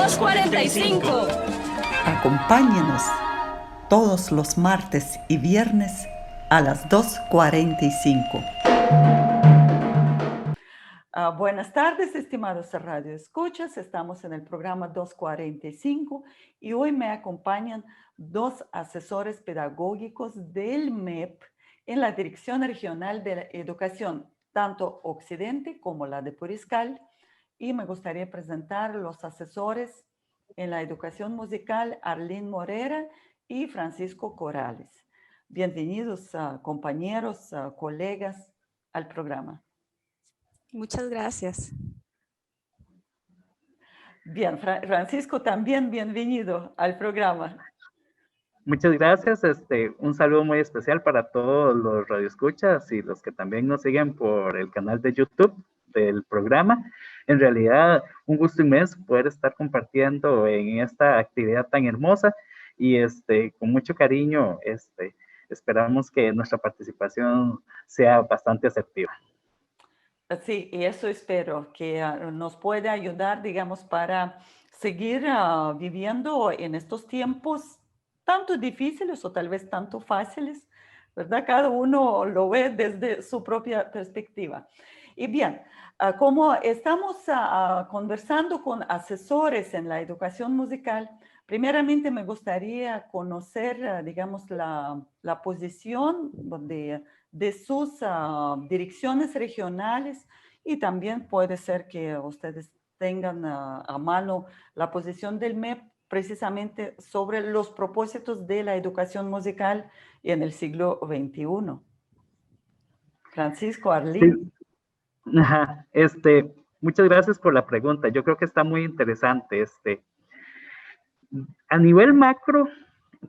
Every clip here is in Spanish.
2:45. Acompáñenos todos los martes y viernes a las 2:45. Buenas tardes, estimados radioescuchas. Estamos en el programa 2:45 y hoy me acompañan dos asesores pedagógicos del MEP en la Dirección Regional de la Educación, tanto Occidente como la de Puriscal. Y me gustaría presentar los asesores en la educación musical, Arlene Morera y Francisco Corales. Bienvenidos, compañeros, colegas, al programa. Muchas gracias. Bien, Francisco, también bienvenido al programa. Muchas gracias. Un saludo muy especial para todos los radioescuchas y los que también nos siguen por el canal de YouTube del programa. En realidad, un gusto inmenso poder estar compartiendo en esta actividad tan hermosa y con mucho cariño, esperamos que nuestra participación sea bastante asertiva. Sí, y eso espero, que nos pueda ayudar, digamos, para seguir viviendo en estos tiempos tanto difíciles o tal vez tanto fáciles, ¿verdad? Cada uno lo ve desde su propia perspectiva. Y bien, como estamos conversando con asesores en la educación musical, primeramente me gustaría conocer, digamos, la posición de sus direcciones regionales, y también puede ser que ustedes tengan a mano la posición del MEP precisamente sobre los propósitos de la educación musical en el siglo XXI. Francisco, Arlene. Sí. Ajá. Muchas gracias por la pregunta. Yo creo que está muy interesante. A nivel macro,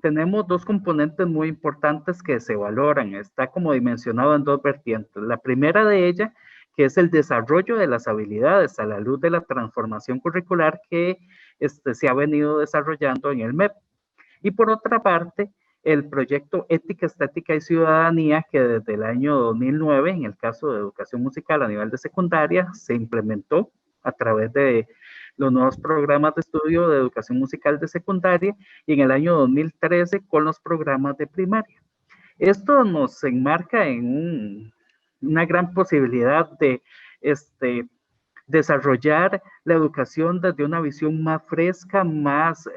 tenemos dos componentes muy importantes que se valoran. Está como dimensionado en dos vertientes. La primera de ellas, que es el desarrollo de las habilidades a la luz de la transformación curricular que se ha venido desarrollando en el MEP. Y por otra parte, el proyecto Ética, Estética y Ciudadanía, que desde el año 2009, en el caso de educación musical a nivel de secundaria, se implementó a través de los nuevos programas de estudio de educación musical de secundaria y en el año 2013 con los programas de primaria. Esto nos enmarca en una gran posibilidad de desarrollar la educación desde una visión más fresca, más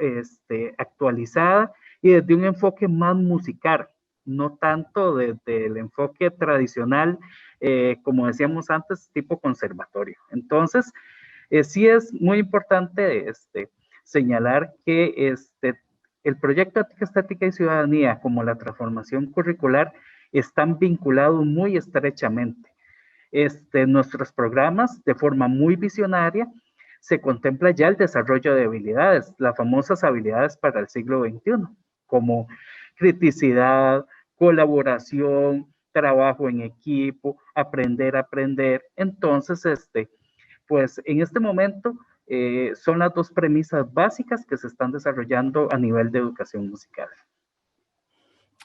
actualizada y desde un enfoque más musical, no tanto desde el enfoque tradicional, como decíamos antes, tipo conservatorio. Entonces, sí es muy importante señalar que el proyecto Ética, Estética y Ciudadanía, como la transformación curricular, están vinculados muy estrechamente. Nuestros programas, de forma muy visionaria, se contempla ya el desarrollo de habilidades, las famosas habilidades para el siglo XXI, como criticidad, colaboración, trabajo en equipo, aprender a aprender. Entonces, pues en este momento son las dos premisas básicas que se están desarrollando a nivel de educación musical.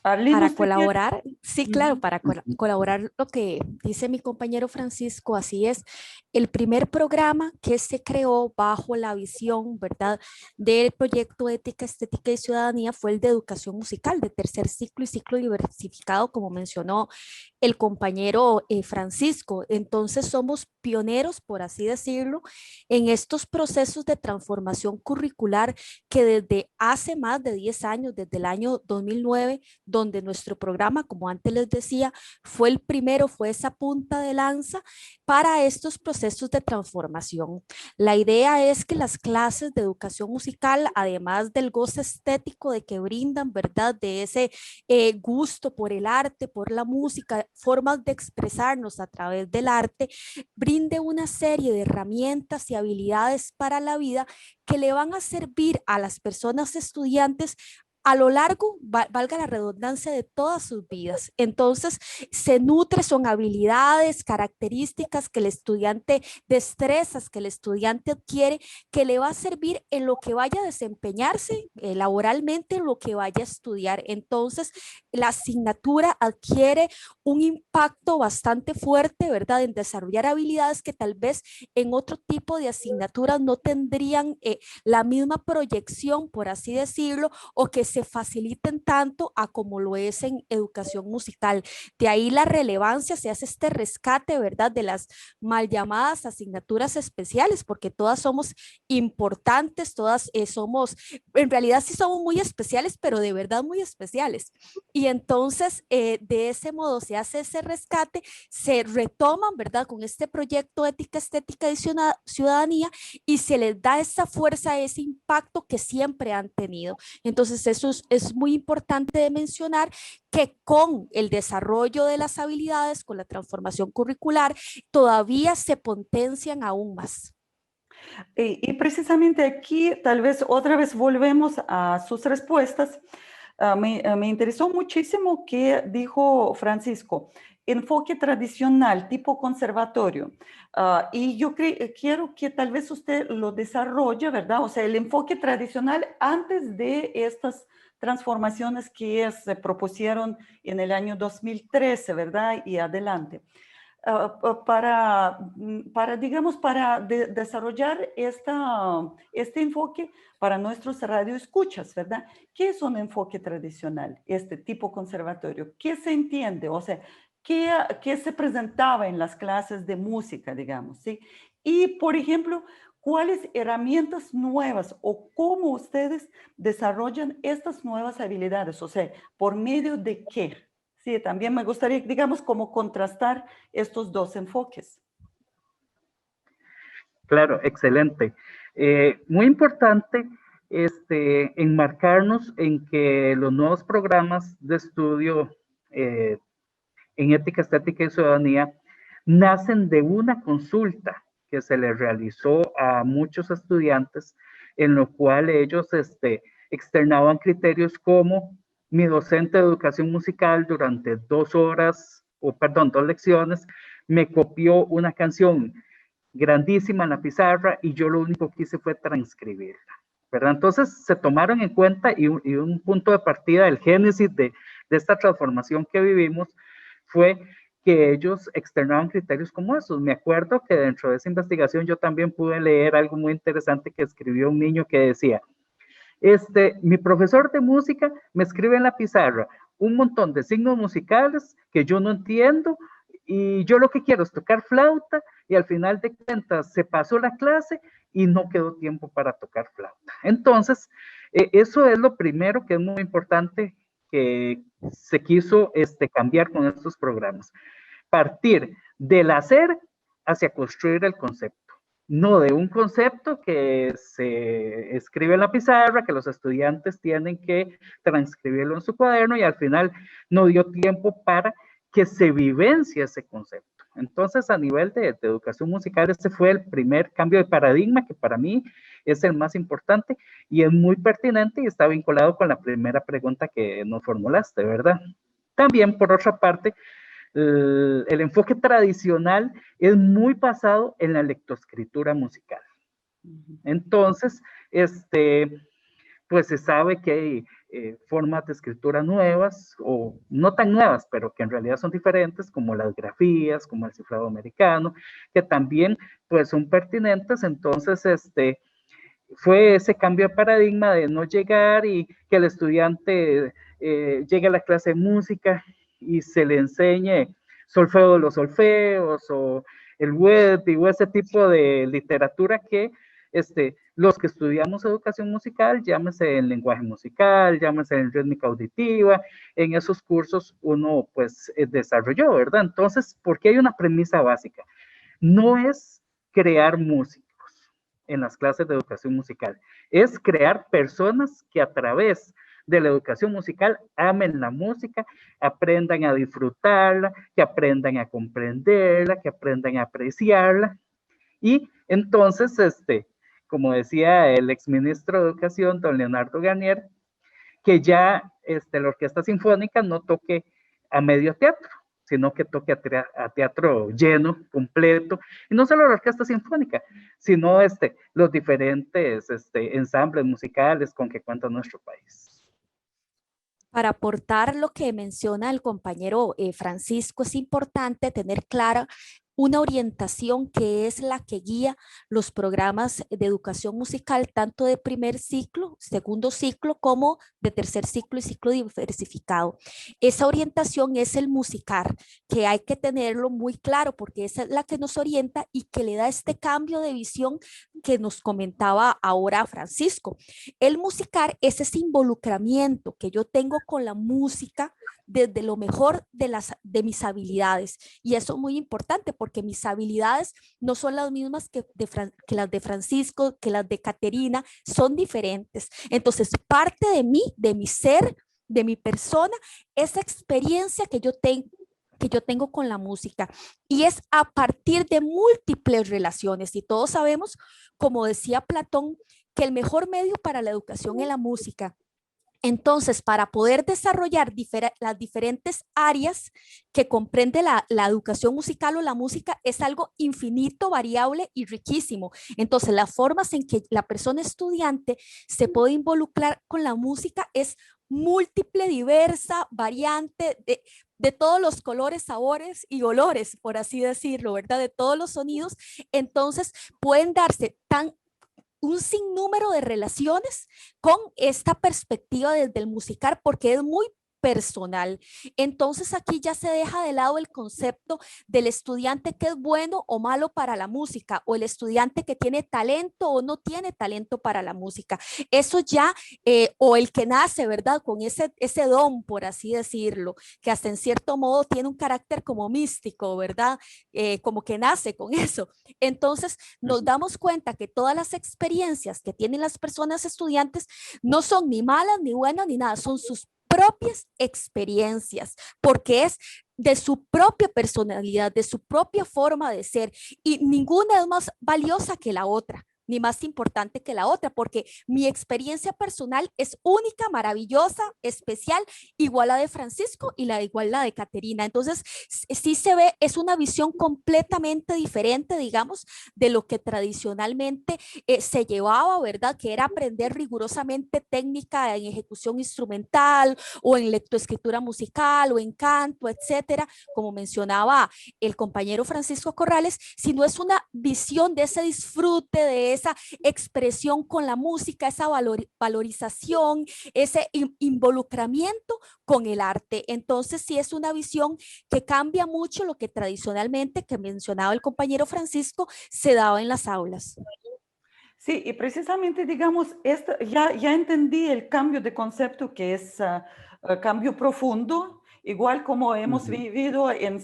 Arlene, Para colaborar, sí, claro, para uh-huh. colaborar lo que dice mi compañero Francisco, así es. El primer programa que se creó bajo la visión, ¿verdad?, del proyecto Ética, Estética y Ciudadanía fue el de educación musical de tercer ciclo y ciclo diversificado, como mencionó el compañero Francisco. Entonces somos pioneros, por así decirlo, en estos procesos de transformación curricular que desde hace más de 10 años, desde el año 2009, donde nuestro programa, como antes les decía, fue el primero, fue esa punta de lanza para estos procesos de transformación. La idea es que las clases de educación musical, además del goce estético de que brindan, ¿verdad?, de ese gusto por el arte, por la música, formas de expresarnos a través del arte, brinde una serie de herramientas y habilidades para la vida que le van a servir a las personas estudiantes a lo largo, valga la redundancia, de todas sus vidas. Entonces, se nutre, son habilidades, características que el estudiante, destrezas que el estudiante adquiere, que le va a servir en lo que vaya a desempeñarse laboralmente, en lo que vaya a estudiar. Entonces, la asignatura adquiere un impacto bastante fuerte, ¿verdad?, en desarrollar habilidades que tal vez en otro tipo de asignaturas no tendrían la misma proyección, por así decirlo, o que se faciliten tanto a como lo es en educación musical. De ahí la relevancia, se hace este rescate, ¿verdad?, de las mal llamadas asignaturas especiales, porque todas somos importantes, todas somos, en realidad sí somos muy especiales, pero de verdad muy especiales. Y entonces, de ese modo se hace ese rescate, se retoman, ¿verdad?, con este proyecto Ética, Estética y Ciudadanía, y se les da esa fuerza, ese impacto que siempre han tenido. Entonces, eso es muy importante de mencionar, que con el desarrollo de las habilidades, con la transformación curricular, todavía se potencian aún más. Y precisamente aquí, tal vez otra vez volvemos a sus respuestas. Me interesó muchísimo que dijo Francisco, enfoque tradicional, tipo conservatorio. Y yo quiero que tal vez usted lo desarrolle, ¿verdad? O sea, el enfoque tradicional antes de estas transformaciones que se propusieron en el año 2013, ¿verdad? Y adelante. Digamos, para desarrollar este enfoque para nuestros radioescuchas, ¿verdad? ¿Qué es un enfoque tradicional, este tipo conservatorio? ¿Qué se entiende? O sea, ¿qué se presentaba en las clases de música, digamos, sí? Y, por ejemplo, ¿cuáles herramientas nuevas o cómo ustedes desarrollan estas nuevas habilidades? O sea, ¿por medio de qué? Sí, también me gustaría, digamos, como contrastar estos dos enfoques. Claro, excelente. Muy importante enmarcarnos en que los nuevos programas de estudio en ética, estética y ciudadanía nacen de una consulta que se les realizó a muchos estudiantes, en lo cual ellos externaban criterios como: mi docente de educación musical durante 2 lecciones, me copió una canción grandísima en la pizarra y yo lo único que hice fue transcribirla, ¿verdad? Entonces se tomaron en cuenta, y un punto de partida del génesis de esta transformación que vivimos fue que ellos externaban criterios como esos. Me acuerdo que dentro de esa investigación yo también pude leer algo muy interesante que escribió un niño que decía: mi profesor de música me escribe en la pizarra un montón de signos musicales que yo no entiendo, y yo lo que quiero es tocar flauta, y al final de cuentas se pasó la clase y no quedó tiempo para tocar flauta. Entonces, eso es lo primero que es muy importante que se quiso cambiar con estos programas. Partir del hacer hacia construir el concepto. No de un concepto que se escribe en la pizarra, que los estudiantes tienen que transcribirlo en su cuaderno y al final no dio tiempo para que se vivencie ese concepto. Entonces, a nivel de educación musical, este fue el primer cambio de paradigma, que para mí es el más importante y es muy pertinente y está vinculado con la primera pregunta que nos formulaste, ¿verdad? También, por otra parte, el enfoque tradicional es muy basado en la lectoescritura musical. Entonces, pues se sabe que hay formas de escritura nuevas, o no tan nuevas, pero que en realidad son diferentes, como las grafías, como el cifrado americano, que también pues son pertinentes. Entonces, fue ese cambio de paradigma de no llegar y que el estudiante llegue a la clase de música y se le enseñe solfeo de los solfeos o el Webby o ese tipo de literatura que los que estudiamos educación musical, llámese en lenguaje musical, llámese en rítmica auditiva, en esos cursos uno pues desarrolló, ¿verdad? Entonces, porque hay una premisa básica, no es crear música en las clases de educación musical, es crear personas que a través de la educación musical amen la música, aprendan a disfrutarla, que aprendan a comprenderla, que aprendan a apreciarla. Y entonces, como decía el exministro de Educación, don Leonardo Garnier, que ya la orquesta sinfónica no toque a medio teatro, sino que toque a teatro lleno, completo, y no solo la orquesta sinfónica, sino los diferentes ensambles musicales con que cuenta nuestro país. Para aportar lo que menciona el compañero Francisco, es importante tener clara una orientación que es la que guía los programas de educación musical, tanto de primer ciclo, segundo ciclo, como de tercer ciclo y ciclo diversificado. Esa orientación es el musicar, que hay que tenerlo muy claro, porque esa es la que nos orienta y que le da este cambio de visión que nos comentaba ahora Francisco. El musicar es ese involucramiento que yo tengo con la música desde lo mejor de mis habilidades. Y eso es muy importante porque mis habilidades no son las mismas que las de Francisco, que las de Caterina, son diferentes. Entonces, parte de mí, de mi ser, de mi persona, esa experiencia que yo tengo con la música, y es a partir de múltiples relaciones, y todos sabemos, como decía Platón, que el mejor medio para la educación es la música. Entonces, para poder desarrollar las diferentes áreas que comprende la educación musical o la música, es algo infinito, variable y riquísimo. Entonces, las formas en que la persona estudiante se puede involucrar con la música es múltiple, diversa, variante, de todos los colores, sabores y olores, por así decirlo, ¿verdad? De todos los sonidos. Entonces, pueden darse un sinnúmero de relaciones con esta perspectiva desde el musical, porque es muy personal. Entonces aquí ya se deja de lado el concepto del estudiante que es bueno o malo para la música, o el estudiante que tiene talento o no tiene talento para la música. Eso ya, o el que nace, ¿verdad? Con ese don, por así decirlo, que hasta en cierto modo tiene un carácter como místico, ¿verdad? Como que nace con eso. Entonces nos damos cuenta que todas las experiencias que tienen las personas estudiantes no son ni malas, ni buenas, ni nada, son sus propias experiencias, porque es de su propia personalidad, de su propia forma de ser, y ninguna es más valiosa que la otra, ni más importante que la otra, porque mi experiencia personal es única, maravillosa, especial, igual a la de Francisco y igual la de Caterina. Entonces, sí se ve, es una visión completamente diferente, digamos, de lo que tradicionalmente se llevaba, ¿verdad? Que era aprender rigurosamente técnica en ejecución instrumental o en lectoescritura musical o en canto, etcétera, como mencionaba el compañero Francisco Corrales, sino es una visión de ese disfrute, de esa expresión con la música, esa valorización, ese involucramiento con el arte. Entonces sí es una visión que cambia mucho lo que tradicionalmente, que mencionaba el compañero Francisco, se daba en las aulas. Sí, y precisamente, digamos, ya entendí el cambio de concepto, que es cambio profundo, igual como hemos vivido en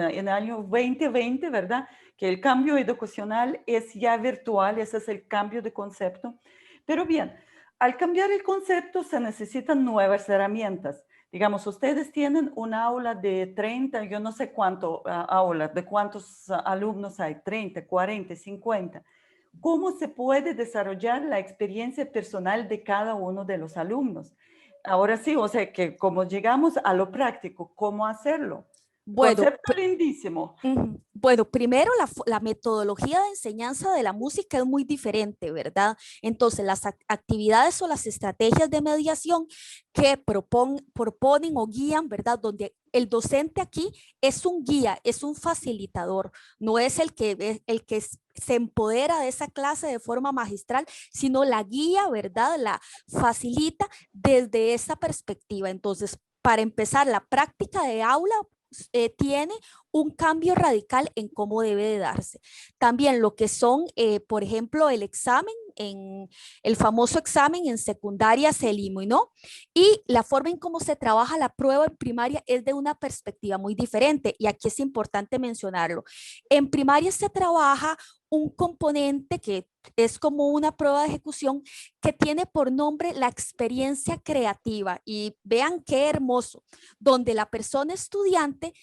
el año 2020, ¿verdad? Que el cambio educacional es ya virtual, ese es el cambio de concepto. Pero bien, al cambiar el concepto se necesitan nuevas herramientas. Digamos, ustedes tienen un aula de 30, yo no sé cuánto aulas, de cuántos alumnos hay, 30, 40, 50. ¿Cómo se puede desarrollar la experiencia personal de cada uno de los alumnos? Ahora sí, o sea, que como llegamos a lo práctico, ¿cómo hacerlo? Bueno, Concepto lindísimo. Bueno, primero la metodología de enseñanza de la música es muy diferente, ¿verdad? Entonces, las actividades o las estrategias de mediación que proponen o guían, ¿verdad? Donde el docente aquí es un guía, es un facilitador, no es el que se empodera de esa clase de forma magistral, sino la guía, ¿verdad? La facilita desde esa perspectiva. Entonces, para empezar, la práctica de aula tiene un cambio radical en cómo debe de darse. También lo que son, por ejemplo, el examen, el famoso examen en secundaria se eliminó, y la forma en cómo se trabaja la prueba en primaria es de una perspectiva muy diferente, y aquí es importante mencionarlo. En primaria se trabaja un componente que es como una prueba de ejecución que tiene por nombre la experiencia creativa, y vean qué hermoso, donde la persona estudiante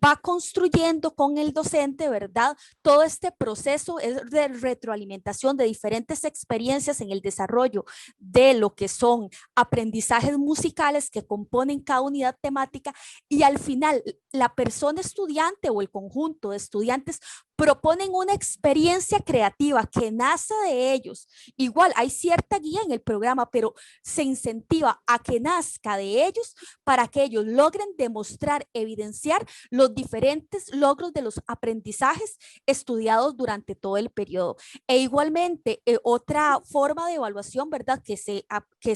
va construyendo con el docente, ¿verdad? Todo este proceso es de retroalimentación de diferentes experiencias en el desarrollo de lo que son aprendizajes musicales que componen cada unidad temática, y al final la persona estudiante o el conjunto de estudiantes proponen una experiencia creativa que nace de ellos. Igual hay cierta guía en el programa, pero se incentiva a que nazca de ellos para que ellos logren demostrar, evidenciar los diferentes logros de los aprendizajes estudiados durante todo el periodo. E igualmente, otra forma de evaluación, ¿verdad?, que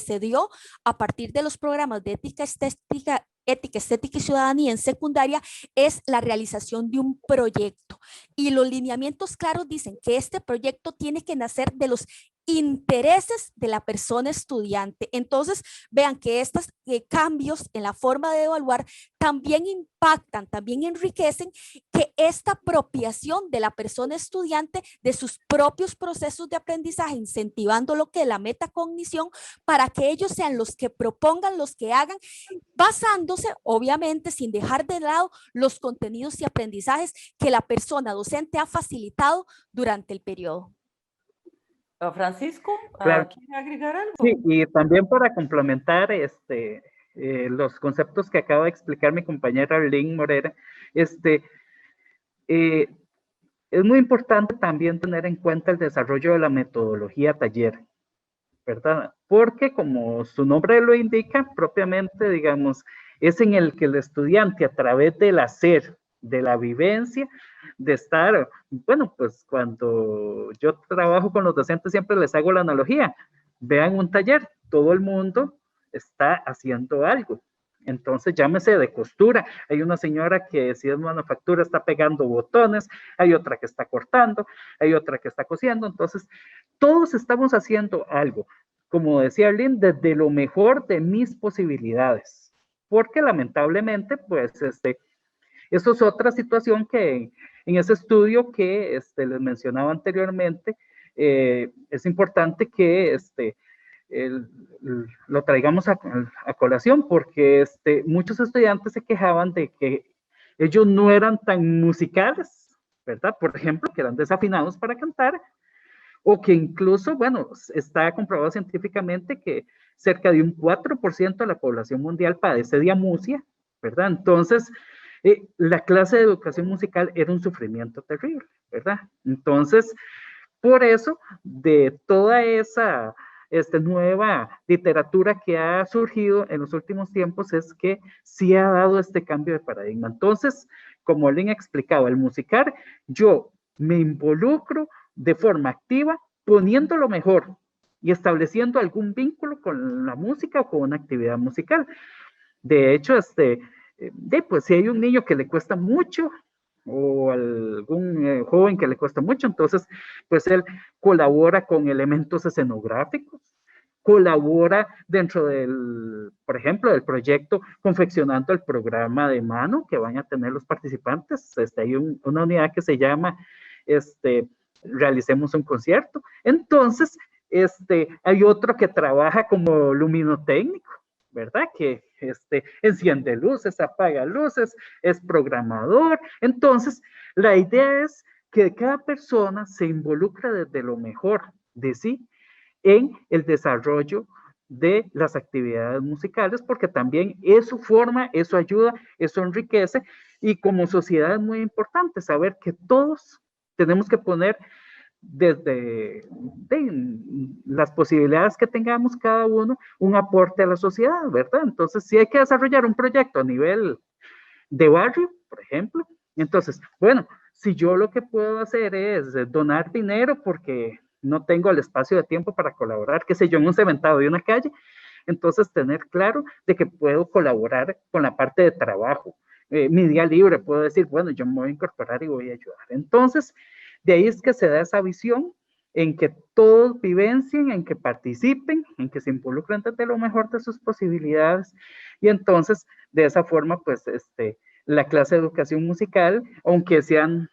se dio a partir de los programas de ética, estética y ciudadanía en secundaria es la realización de un proyecto. Y los lineamientos claros dicen que este proyecto tiene que nacer de los intereses de la persona estudiante. Entonces, vean que estos cambios en la forma de evaluar también impactan, también enriquecen que esta apropiación de la persona estudiante de sus propios procesos de aprendizaje, incentivando lo que es la metacognición, para que ellos sean los que propongan, los que hagan, basándose, obviamente, sin dejar de lado los contenidos y aprendizajes que la persona docente ha facilitado durante el periodo. Francisco, Claro. ¿quiere agregar algo? Sí, y también para complementar los conceptos que acaba de explicar mi compañera Arlene Morera, es muy importante también tener en cuenta el desarrollo de la metodología taller, ¿verdad? Porque como su nombre lo indica, propiamente, digamos, es en el que el estudiante a través del hacer, de la vivencia, de estar, bueno, pues cuando yo trabajo con los docentes siempre les hago la analogía, vean un taller, todo el mundo está haciendo algo. Entonces, llámese de costura. Hay una señora que si es manufactura está pegando botones, hay otra que está cortando, hay otra que está cosiendo. Entonces, todos estamos haciendo algo, como decía Arlene, desde lo mejor de mis posibilidades. Porque lamentablemente, pues, eso es otra situación que en ese estudio que les mencionaba anteriormente, es importante que lo traigamos a colación, porque muchos estudiantes se quejaban de que ellos no eran tan musicales, ¿verdad? Por ejemplo, que eran desafinados para cantar, o que incluso, bueno, está comprobado científicamente que cerca de un 4% de la población mundial padece de amusia, ¿verdad? Entonces, la clase de educación musical era un sufrimiento terrible, ¿verdad? Entonces, por eso, de toda esa nueva literatura que ha surgido en los últimos tiempos, es que sí ha dado este cambio de paradigma. Entonces, como Lynn explicaba, el musical, yo me involucro de forma activa, poniendo lo mejor y estableciendo algún vínculo con la música o con una actividad musical. De hecho, pues si hay un niño que le cuesta mucho o algún joven que le cuesta mucho, entonces pues él colabora con elementos escenográficos, colabora dentro del, por ejemplo, del proyecto confeccionando el programa de mano que van a tener los participantes. Hay una unidad que se llama realicemos un concierto. Entonces, hay otro que trabaja como luminotécnico, ¿verdad? Que enciende luces, apaga luces, es programador. Entonces, la idea es que cada persona se involucre desde lo mejor de sí en el desarrollo de las actividades musicales, porque también eso forma, eso ayuda, eso enriquece, y como sociedad es muy importante saber que todos tenemos que poner desde las posibilidades que tengamos cada uno, un aporte a la sociedad, ¿verdad? Entonces, si hay que desarrollar un proyecto a nivel de barrio, por ejemplo, entonces, bueno, si yo lo que puedo hacer es donar dinero porque no tengo el espacio de tiempo para colaborar, qué sé yo, en un cementado de una calle, entonces tener claro de que puedo colaborar con la parte de trabajo. Mi día libre puedo decir, bueno, yo me voy a incorporar y voy a ayudar. Entonces, de ahí es que se da esa visión en que todos vivencien, en que participen, en que se involucren desde lo mejor de sus posibilidades, y entonces de esa forma pues la clase de educación musical, aunque sean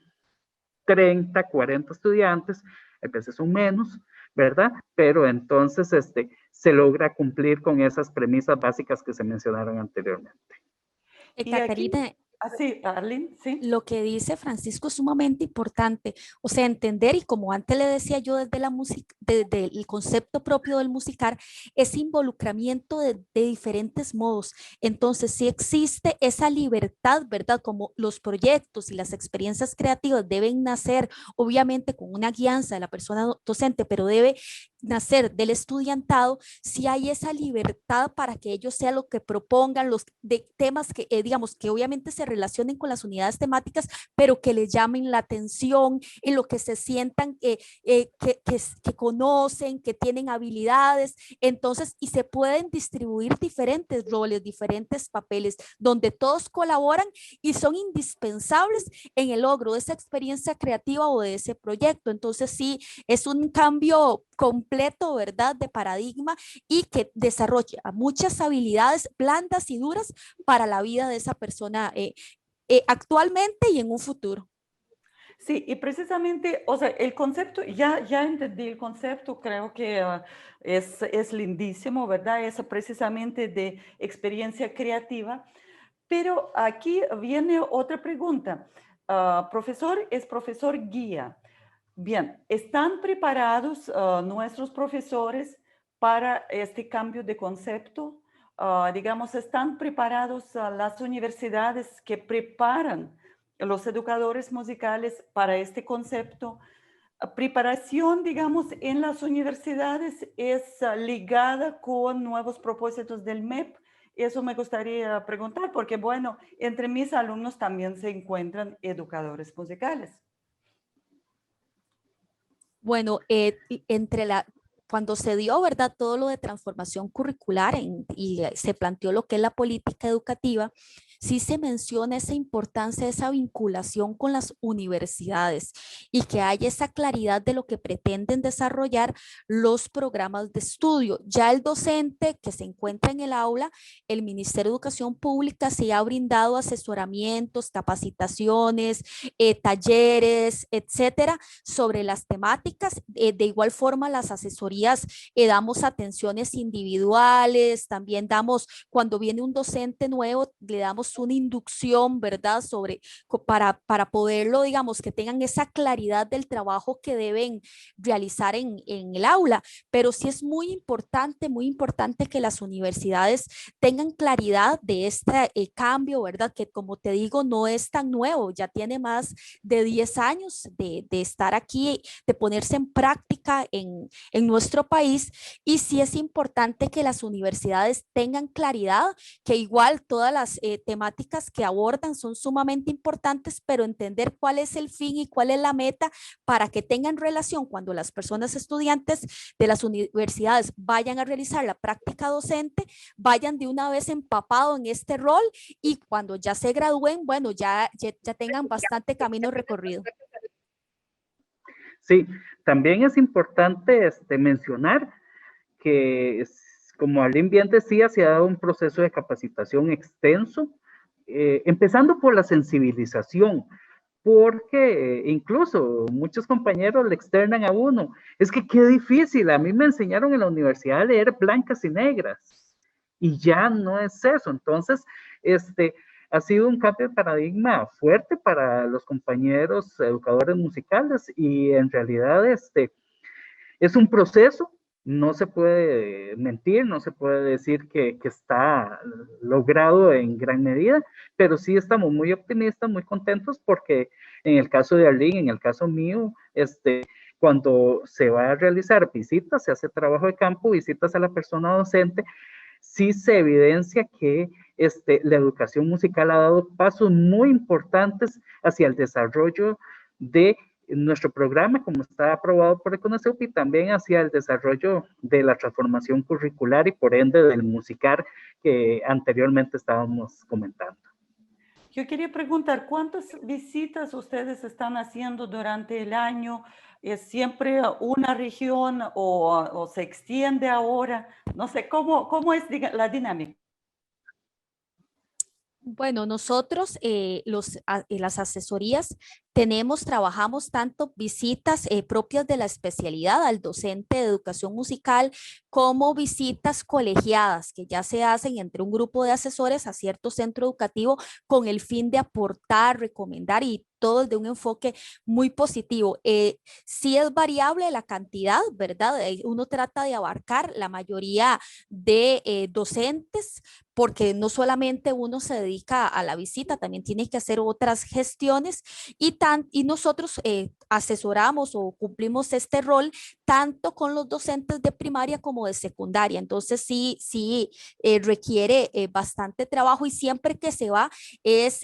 30, 40 estudiantes, a veces son menos, ¿verdad? Pero entonces se logra cumplir con esas premisas básicas que se mencionaron anteriormente. Catarina, Así, Arlene, sí. Lo que dice Francisco es sumamente importante, o sea, entender, y como antes le decía yo desde la música, desde el concepto propio del musicar, ese involucramiento de diferentes modos. Entonces, sí existe esa libertad, ¿verdad? Como los proyectos y las experiencias creativas deben nacer, obviamente, con una guianza de la persona docente, pero debe nacer del estudiantado, si hay esa libertad para que ellos sean lo que propongan, los de temas que, digamos, que obviamente se relacionen con las unidades temáticas, pero que les llamen la atención, en lo que se sientan que conocen, que tienen habilidades, entonces, y se pueden distribuir diferentes roles, diferentes papeles, donde todos colaboran y son indispensables en el logro de esa experiencia creativa o de ese proyecto. Entonces, sí, es un cambio completo, ¿verdad?, de paradigma y que desarrolla muchas habilidades blandas y duras para la vida de esa persona actualmente y en un futuro. Sí, y precisamente, o sea, el concepto, ya entendí el concepto, creo que es lindísimo, ¿verdad? Es precisamente de experiencia creativa, pero aquí viene otra pregunta. Profesor es profesor guía. Bien, ¿están preparados nuestros profesores para este cambio de concepto? Digamos, ¿están preparados las universidades que preparan los educadores musicales para este concepto? Preparación, digamos, en las universidades es ligada con nuevos propósitos del MEP. Eso me gustaría preguntar, porque bueno, entre mis alumnos también se encuentran educadores musicales. Bueno, cuando se dio, ¿verdad?, todo lo de transformación curricular y se planteó lo que es la política educativa, sí se menciona esa importancia, esa vinculación con las universidades y que haya esa claridad de lo que pretenden desarrollar los programas de estudio. Ya el docente que se encuentra en el aula, el Ministerio de Educación Pública se ha brindado asesoramientos, capacitaciones, talleres, etcétera, sobre las temáticas. De igual forma, las asesorías, damos atenciones individuales, también damos, cuando viene un docente nuevo, le damos una inducción, ¿verdad? Para poderlo, digamos, que tengan esa claridad del trabajo que deben realizar en el aula. Pero sí es muy importante que las universidades tengan claridad de este cambio, ¿verdad? Que como te digo, no es tan nuevo, ya tiene más de 10 años de estar aquí, de ponerse en práctica en nuestro país. Y sí es importante que las universidades tengan claridad, que igual todas las temáticas que abordan son sumamente importantes, pero entender cuál es el fin y cuál es la meta para que tengan relación cuando las personas estudiantes de las universidades vayan a realizar la práctica docente, vayan de una vez empapado en este rol y cuando ya se gradúen, bueno, ya tengan bastante camino recorrido. Sí, también es importante mencionar que, como Arlene bien decía, se ha dado un proceso de capacitación extenso, empezando por la sensibilización, porque incluso muchos compañeros le externan a uno, es que qué difícil, a mí me enseñaron en la universidad a leer blancas y negras, y ya no es eso. Entonces, ha sido un cambio de paradigma fuerte para los compañeros educadores musicales, y en realidad es un proceso, no se puede mentir, no se puede decir que está logrado en gran medida, pero sí estamos muy optimistas, muy contentos, porque en el caso de Arlene, en el caso mío, cuando se va a realizar visitas, se hace trabajo de campo, visitas a la persona docente, sí se evidencia que la educación musical ha dado pasos muy importantes hacia el desarrollo de nuestro programa, como está aprobado por el CONACYT, y también hacia el desarrollo de la transformación curricular y por ende del musicar que anteriormente estábamos comentando. Yo quería preguntar, ¿cuántas visitas ustedes están haciendo durante el año? ¿Es siempre una región o se extiende ahora? No sé, ¿cómo es la dinámica? Bueno, nosotros las asesorías trabajamos tanto visitas propias de la especialidad al docente de educación musical como visitas colegiadas que ya se hacen entre un grupo de asesores a cierto centro educativo con el fin de aportar, recomendar y todo de un enfoque muy positivo. Sí es variable la cantidad, ¿verdad? Uno trata de abarcar la mayoría de docentes porque no solamente uno se dedica a la visita, también tiene que hacer otras gestiones y nosotros asesoramos o cumplimos este rol tanto con los docentes de primaria como de secundaria. Entonces sí requiere bastante trabajo y siempre que se va es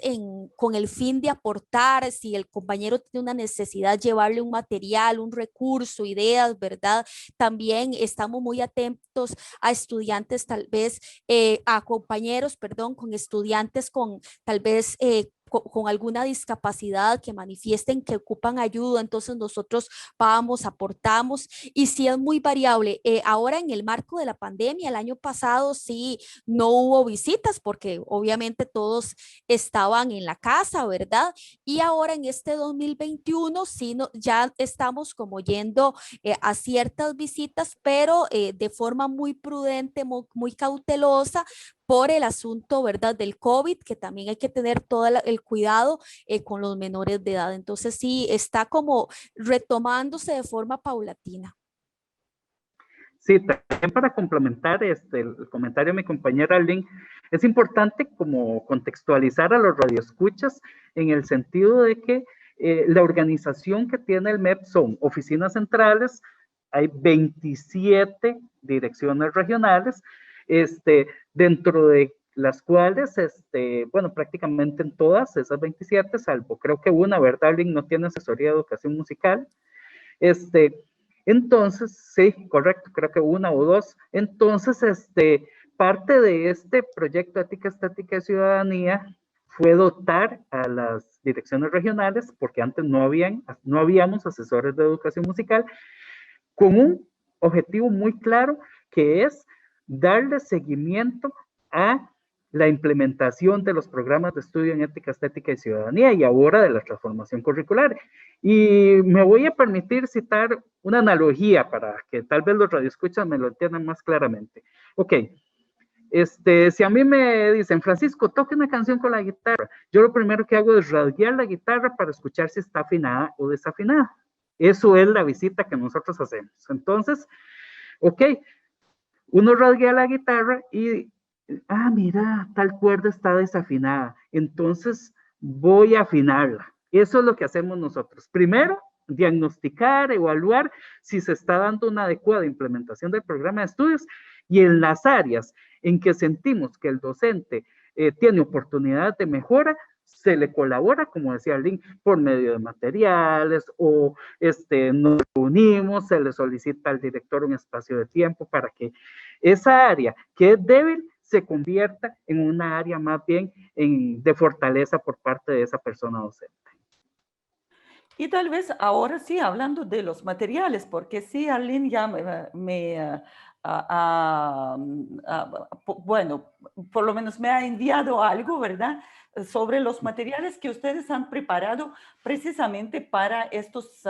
con el fin de aportar, si el compañero tiene una necesidad, llevarle un material, un recurso, ideas, ¿verdad? También estamos muy atentos a estudiantes tal vez a compañeros, perdón, con estudiantes con tal vez con alguna discapacidad que manifiesten que ocupan ayuda, entonces nosotros vamos, aportamos y sí es muy variable. Ahora en el marco de la pandemia, el año pasado sí no hubo visitas porque obviamente todos estaban en la casa, ¿verdad? Y ahora en este 2021 sí ya estamos como yendo a ciertas visitas, pero de forma muy prudente, muy cautelosa por el asunto, ¿verdad? Del COVID, que también hay que tener todo el cuidado con los menores de edad. Entonces sí, está como retomándose de forma paulatina. Sí, también para complementar el comentario de mi compañera Lynn, es importante como contextualizar a los radioescuchas en el sentido de que la organización que tiene el MEP son oficinas centrales, hay 27 direcciones regionales, dentro de las cuales, bueno, prácticamente en todas esas 27, salvo creo que una, ¿verdad, Lynn? No tiene asesoría de educación musical. Entonces, sí, correcto, creo que una o dos. Entonces, parte de este proyecto Ética, Estética y Ciudadanía fue dotar a las direcciones regionales, porque antes no habíamos asesores de educación musical, con un objetivo muy claro, que es darle seguimiento a la implementación de los programas de estudio en ética, estética y ciudadanía y ahora de la transformación curricular. Y me voy a permitir citar una analogía para que tal vez los radioescuchas me lo entiendan más claramente. Ok, si a mí me dicen, Francisco, toque una canción con la guitarra, yo lo primero que hago es rasguear la guitarra para escuchar si está afinada o desafinada. Eso es la visita que nosotros hacemos. Entonces, ok, uno rasguea la guitarra y, mira, tal cuerda está desafinada, entonces voy a afinarla. Eso es lo que hacemos nosotros. Primero, diagnosticar, evaluar si se está dando una adecuada implementación del programa de estudios y en las áreas en que sentimos que el docente tiene oportunidades de mejora, se le colabora, como decía Lynn, por medio de materiales o nos reunimos, se le solicita al director un espacio de tiempo para que esa área que es débil se convierta en una área más bien de fortaleza por parte de esa persona docente. Y tal vez ahora sí, hablando de los materiales, porque sí, Arlene ya bueno, por lo menos me ha enviado algo, ¿verdad? Sobre los materiales que ustedes han preparado precisamente para estos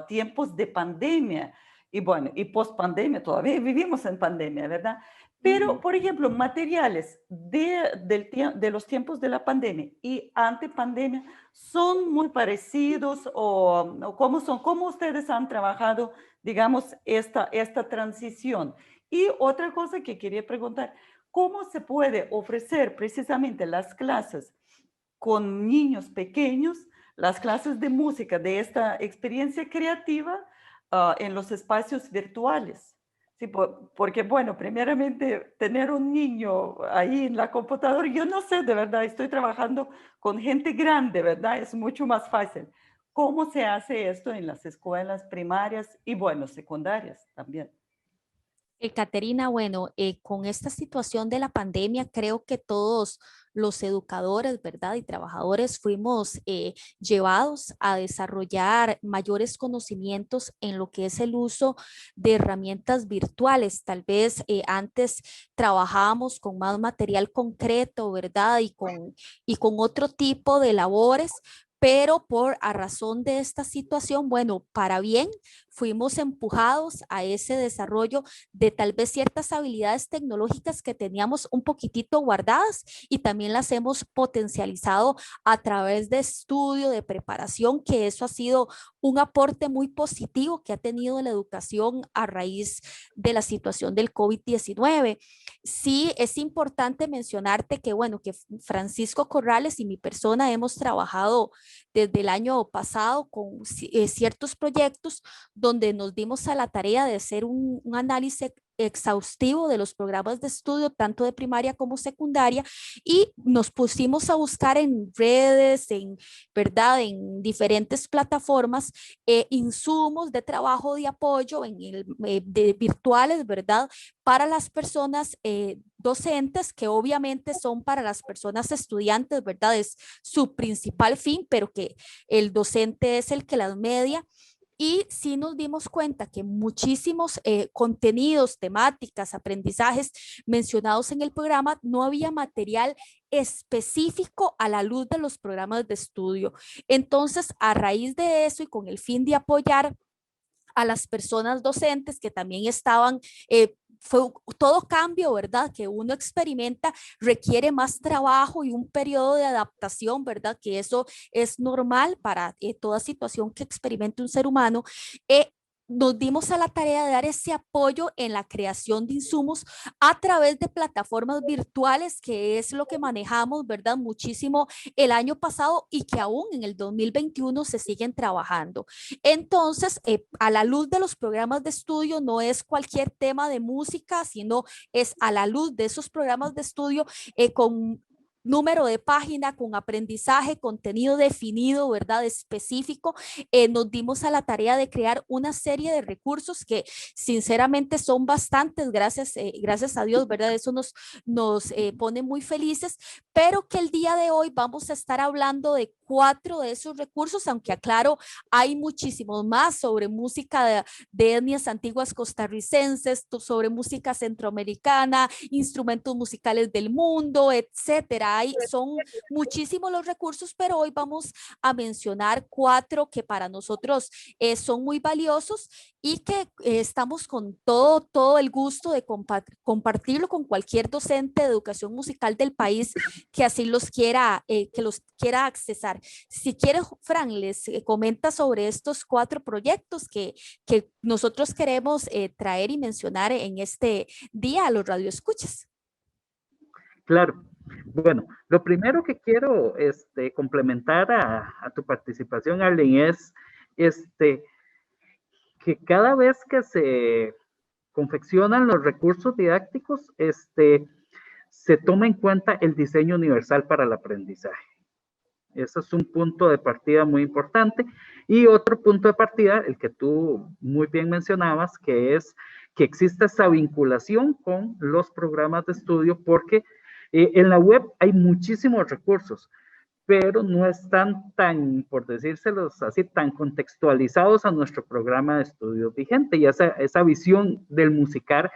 tiempos de pandemia. Y bueno, y post pandemia, todavía vivimos en pandemia, ¿verdad? Pero, por ejemplo, materiales de los tiempos de la pandemia y ante pandemia, ¿son muy parecidos o cómo son? ¿Cómo ustedes han trabajado, digamos, esta transición? Y otra cosa que quería preguntar, ¿cómo se puede ofrecer precisamente las clases con niños pequeños, las clases de música de esta experiencia creativa en los espacios virtuales? Sí, porque, bueno, primeramente tener un niño ahí en la computadora, yo no sé, de verdad, estoy trabajando con gente grande, ¿verdad? Es mucho más fácil. ¿Cómo se hace esto en las escuelas primarias y, bueno, secundarias también? Caterina, bueno, con esta situación de la pandemia, creo que todos los educadores, ¿verdad? Y trabajadores fuimos llevados a desarrollar mayores conocimientos en lo que es el uso de herramientas virtuales. Tal vez antes trabajábamos con más material concreto, ¿verdad? Y con otro tipo de labores, pero por a razón de esta situación, bueno, para bien, fuimos empujados a ese desarrollo de tal vez ciertas habilidades tecnológicas que teníamos un poquitito guardadas y también las hemos potencializado a través de estudio, de preparación, que eso ha sido un aporte muy positivo que ha tenido la educación a raíz de la situación del COVID-19. Sí, es importante mencionarte que, bueno, que Francisco Corrales y mi persona hemos trabajado desde el año pasado con ciertos proyectos donde nos dimos a la tarea de hacer un análisis exhaustivo de los programas de estudio, tanto de primaria como secundaria, y nos pusimos a buscar en redes, en verdad, en diferentes plataformas, insumos de trabajo de apoyo de virtuales, verdad, para las personas docentes, que obviamente son para las personas estudiantes, verdad, es su principal fin, pero que el docente es el que las media. Y sí nos dimos cuenta que muchísimos contenidos, temáticas, aprendizajes mencionados en el programa, no había material específico a la luz de los programas de estudio. Entonces, a raíz de eso y con el fin de apoyar a las personas docentes que también estaban, fue todo cambio, ¿verdad? Que uno experimenta requiere más trabajo y un periodo de adaptación, ¿verdad? Que eso es normal para toda situación que experimente un ser humano. Eh, Nos dimos a la tarea de dar ese apoyo en la creación de insumos a través de plataformas virtuales, que es lo que manejamos, ¿verdad? Muchísimo el año pasado y que aún en el 2021 se siguen trabajando. Entonces, a la luz de los programas de estudio, no es cualquier tema de música, sino es a la luz de esos programas de estudio con número de página, con aprendizaje, contenido definido, ¿verdad? Específico, nos dimos a la tarea de crear una serie de recursos que sinceramente son bastantes, gracias a Dios, ¿verdad? Eso nos pone muy felices, pero que el día de hoy vamos a estar hablando de 4 de esos recursos, aunque aclaro, hay muchísimos más sobre música de etnias antiguas costarricenses, sobre música centroamericana, instrumentos musicales del mundo, etcétera. Son muchísimos los recursos, pero hoy vamos a mencionar 4 que para nosotros son muy valiosos y que estamos con todo el gusto de compartirlo con cualquier docente de educación musical del país que así que los quiera accesar. Si quieres, Fran, les comenta sobre estos 4 proyectos que nosotros queremos traer y mencionar en este día a los radioescuchas. Claro. Bueno, lo primero que quiero complementar a tu participación, Arlene, es que cada vez que se confeccionan los recursos didácticos, se toma en cuenta el diseño universal para el aprendizaje. Ese es un punto de partida muy importante. Y otro punto de partida, el que tú muy bien mencionabas, que es que existe esa vinculación con los programas de estudio, porque en la web hay muchísimos recursos, pero no están tan, por decírselos así, tan contextualizados a nuestro programa de estudio vigente y esa visión del musicar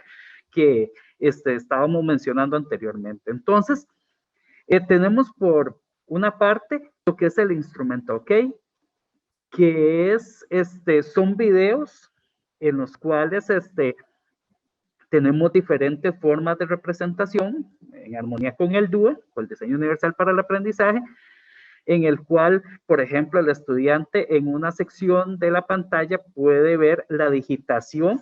que estábamos mencionando anteriormente. Entonces, tenemos por una parte lo que es el instrumento, ¿ok? Que es, son videos en los cuales tenemos diferentes formas de representación en armonía con el DUE, con el diseño universal para el aprendizaje, en el cual, por ejemplo, el estudiante en una sección de la pantalla puede ver la digitación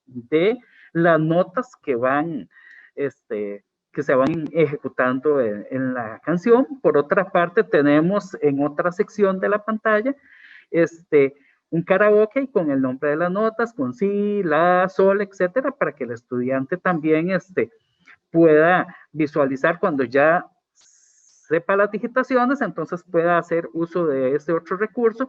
de las notas que van, que se van ejecutando en la canción. Por otra parte, tenemos en otra sección de la pantalla, un karaoke con el nombre de las notas, con si, la, sol, etcétera, para que el estudiante también pueda visualizar cuando ya sepa las digitaciones, entonces pueda hacer uso de ese otro recurso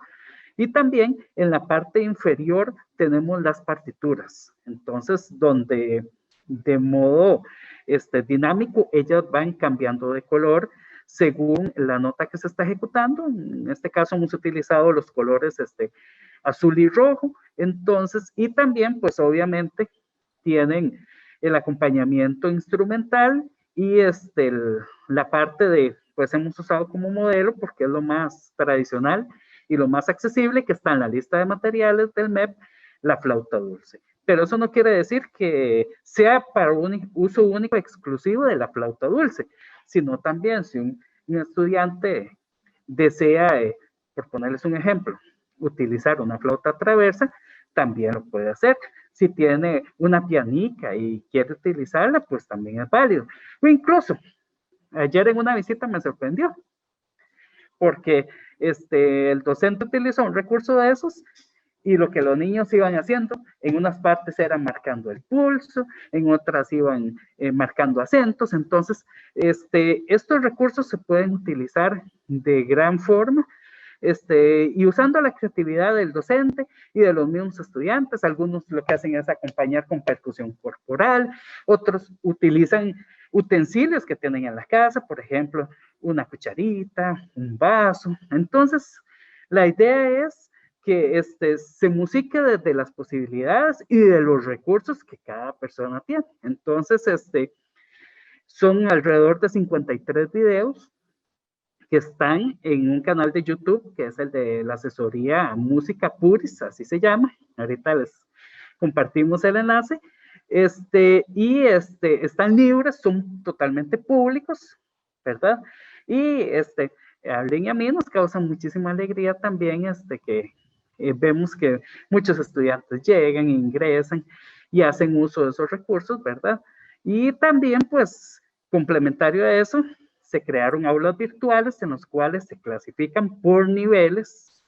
Y también en la parte inferior tenemos las partituras. Entonces, donde de modo dinámico ellas van cambiando de color según la nota que se está ejecutando. En este caso hemos utilizado los colores azul y rojo. Entonces, y también pues obviamente tienen el acompañamiento instrumental y la parte de, pues hemos usado como modelo porque es lo más tradicional y lo más accesible que está en la lista de materiales del MEP, la flauta dulce. Pero eso no quiere decir que sea para un uso único exclusivo de la flauta dulce, sino también si un estudiante desea, por ponerles un ejemplo, utilizar una flauta traversa, también lo puede hacer. Si tiene una pianica y quiere utilizarla, pues también es válido. O incluso, ayer en una visita me sorprendió, porque el docente utilizó un recurso de esos y lo que los niños iban haciendo, en unas partes eran marcando el pulso, en otras iban marcando acentos. Entonces, estos recursos se pueden utilizar de gran forma, y usando la creatividad del docente y de los mismos estudiantes. Algunos lo que hacen es acompañar con percusión corporal, otros utilizan utensilios que tienen en la casa, por ejemplo, una cucharita, un vaso. Entonces, la idea es que se musique desde las posibilidades y de los recursos que cada persona tiene. Entonces, son alrededor de 53 videos que están en un canal de YouTube, que es el de la asesoría Música Puris, así se llama. Ahorita les compartimos el enlace. Están libres, son totalmente públicos, ¿verdad? Y a Arlene y a mí nos causa muchísima alegría también que vemos que muchos estudiantes llegan, ingresan y hacen uso de esos recursos, ¿verdad? Y también, pues, complementario a eso, se crearon aulas virtuales en los cuales se clasifican por niveles.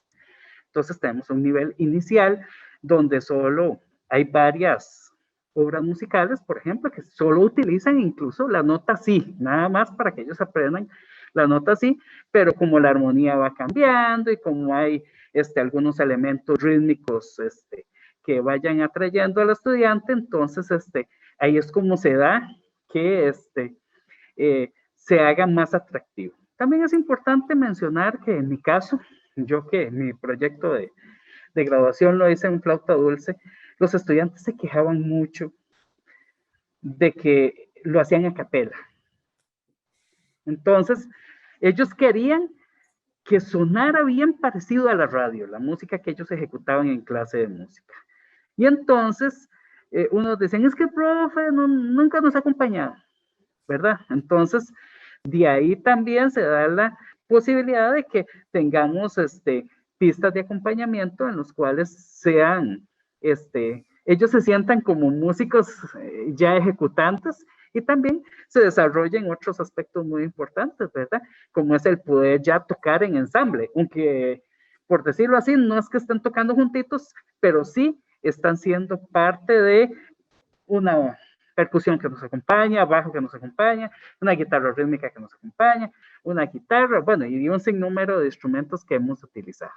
Entonces tenemos un nivel inicial donde solo hay varias obras musicales, por ejemplo, que solo utilizan incluso la nota sí, nada más para que ellos aprendan la nota sí, pero como la armonía va cambiando y como hay algunos elementos rítmicos que vayan atrayendo al estudiante, entonces ahí es como se da que se haga más atractivo. También es importante mencionar que en mi caso, yo que mi proyecto de graduación lo hice en flauta dulce, los estudiantes se quejaban mucho de que lo hacían a capela. Entonces, ellos querían que sonara bien parecido a la radio, la música que ellos ejecutaban en clase de música. Y entonces, unos decían, es que el profe nunca nos ha acompañado, ¿verdad? Entonces, de ahí también se da la posibilidad de que tengamos pistas de acompañamiento en los cuales sean, ellos se sientan como músicos ya ejecutantes y también se desarrollen otros aspectos muy importantes, ¿verdad? Como es el poder ya tocar en ensamble, aunque por decirlo así, no es que estén tocando juntitos, pero sí están siendo parte de una percusión que nos acompaña, bajo que nos acompaña, una guitarra rítmica que nos acompaña, una guitarra, bueno, y un sinnúmero de instrumentos que hemos utilizado.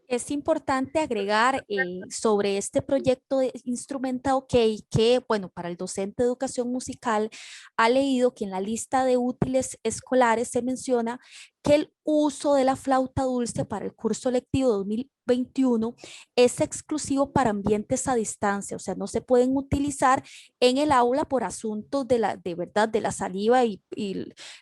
Es importante agregar sobre este proyecto de Instrumenta OK que, bueno, para el docente de educación musical ha leído que en la lista de útiles escolares se menciona que el uso de la flauta dulce para el curso lectivo 2021 es exclusivo para ambientes a distancia, o sea, no se pueden utilizar en el aula por asuntos de verdad, de la saliva y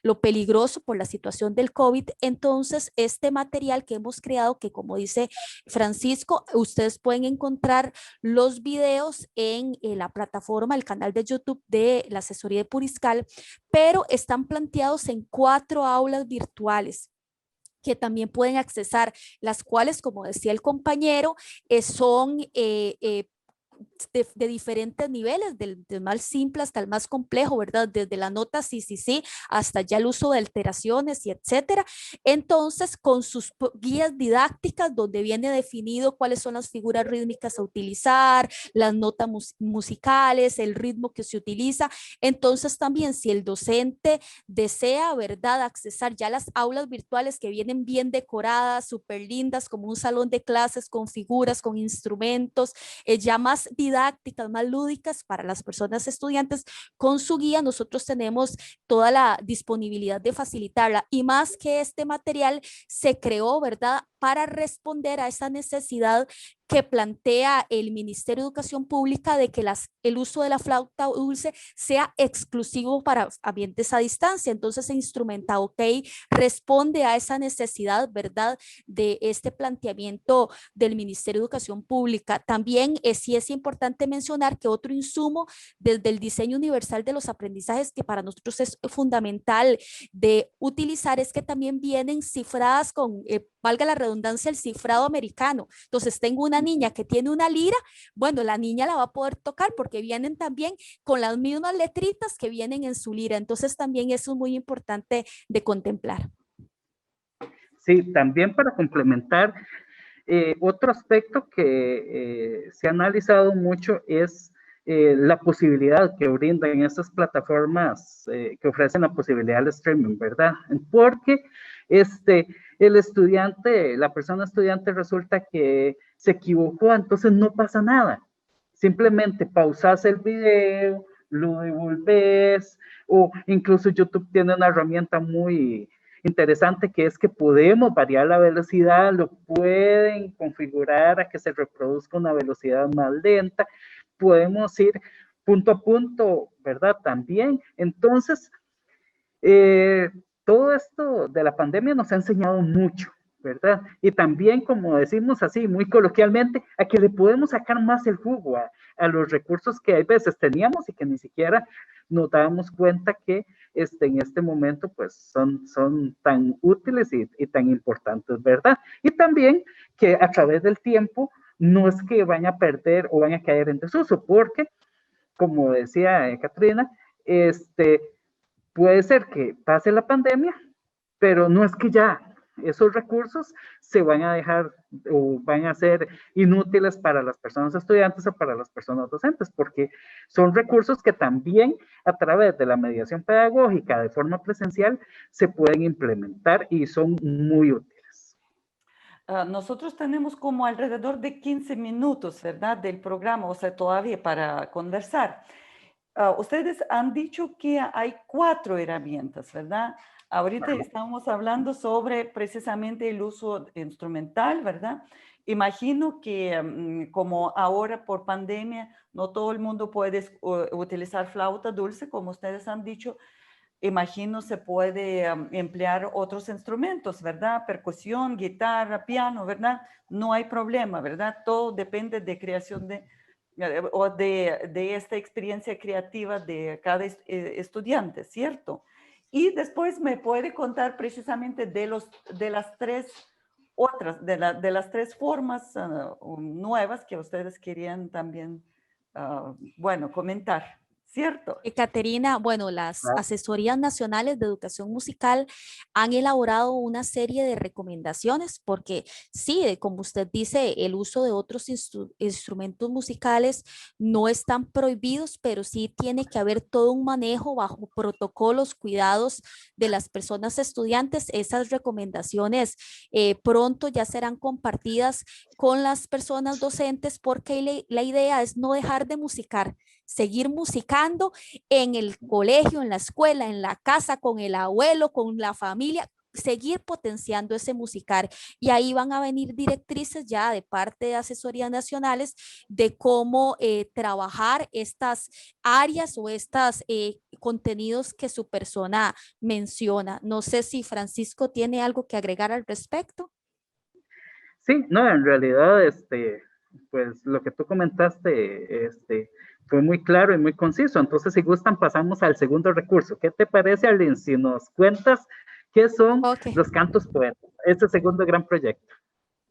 lo peligroso por la situación del COVID. Entonces, este material que hemos creado, que como dice Francisco, ustedes pueden encontrar los videos en la plataforma, el canal de YouTube de la asesoría de Puriscal, pero están planteados en 4 aulas virtuales que también pueden accesar, las cuales, como decía el compañero, son de diferentes niveles, del más simple hasta el más complejo, ¿verdad? Desde la nota sí, sí, sí, hasta ya el uso de alteraciones y etcétera. Entonces, con sus guías didácticas, donde viene definido cuáles son las figuras rítmicas a utilizar, las notas musicales, el ritmo que se utiliza. Entonces, también si el docente desea, ¿verdad?, accesar ya las aulas virtuales que vienen bien decoradas, súper lindas, como un salón de clases con figuras, con instrumentos, ya más didácticas, más lúdicas para las personas estudiantes, con su guía nosotros tenemos toda la disponibilidad de facilitarla. Y más que este material se creó, ¿verdad?, para responder a esa necesidad que plantea el Ministerio de Educación Pública de que el uso de la flauta dulce sea exclusivo para ambientes a distancia. Entonces, Instrumenta OK responde a esa necesidad, ¿verdad?, de este planteamiento del Ministerio de Educación Pública. También sí es importante mencionar que otro insumo desde el diseño universal de los aprendizajes que para nosotros es fundamental de utilizar es que también vienen cifradas con, valga la redundancia, el cifrado americano. Entonces, tengo una niña que tiene una lira, bueno, la niña la va a poder tocar porque vienen también con las mismas letritas que vienen en su lira. Entonces, también eso es muy importante de contemplar. Sí, también para complementar, otro aspecto que se ha analizado mucho es la posibilidad que brindan estas plataformas que ofrecen la posibilidad del streaming, ¿verdad? Porque el estudiante, la persona estudiante resulta que se equivocó, entonces no pasa nada. Simplemente pausas el video, lo devolves, o incluso YouTube tiene una herramienta muy interesante que es que podemos variar la velocidad, lo pueden configurar a que se reproduzca una velocidad más lenta, podemos ir punto a punto, ¿verdad? También, entonces, todo esto de la pandemia nos ha enseñado mucho, ¿verdad? Y también, como decimos así, muy coloquialmente, a que le podemos sacar más el jugo a los recursos que a veces teníamos y que ni siquiera nos dábamos cuenta que en este momento pues son tan útiles y tan importantes, ¿verdad? Y también que a través del tiempo no es que van a perder o van a caer en desuso, porque, como decía Catrina, puede ser que pase la pandemia, pero no es que ya esos recursos se van a dejar o van a ser inútiles para las personas estudiantes o para las personas docentes, porque son recursos que también a través de la mediación pedagógica de forma presencial se pueden implementar y son muy útiles. Nosotros tenemos como alrededor de 15 minutos, ¿verdad?, del programa, o sea, todavía para conversar. Ustedes han dicho que hay 4 herramientas, ¿verdad? Ahorita estamos hablando sobre precisamente el uso instrumental, ¿verdad? Imagino que como ahora por pandemia no todo el mundo puede utilizar flauta dulce, como ustedes han dicho, imagino se puede emplear otros instrumentos, ¿verdad? Percusión, guitarra, piano, ¿verdad? No hay problema, ¿verdad? Todo depende de creación o de esta experiencia creativa de cada estudiante, ¿cierto? Y después me puede contar precisamente de las 3 otras, de las 3 formas nuevas que ustedes querían también, bueno, comentar, ¿cierto? Caterina, bueno, las asesorías nacionales de educación musical han elaborado una serie de recomendaciones porque sí, como usted dice, el uso de otros instrumentos musicales no están prohibidos, pero sí tiene que haber todo un manejo bajo protocolos, cuidados de las personas estudiantes. Esas recomendaciones pronto ya serán compartidas con las personas docentes porque la idea es no dejar de musicar, seguir musicando en el colegio, en la escuela, en la casa, con el abuelo, con la familia, seguir potenciando ese musicar. Y ahí van a venir directrices ya de parte de asesorías nacionales de cómo trabajar estas áreas o estos contenidos que su persona menciona. No sé si Francisco tiene algo que agregar al respecto. Sí, no, en realidad, pues lo que tú comentaste, fue muy claro y muy conciso. Entonces, si gustan, pasamos al segundo recurso. ¿Qué te parece, Arlene, si nos cuentas qué son los cantos poetas, este segundo gran proyecto?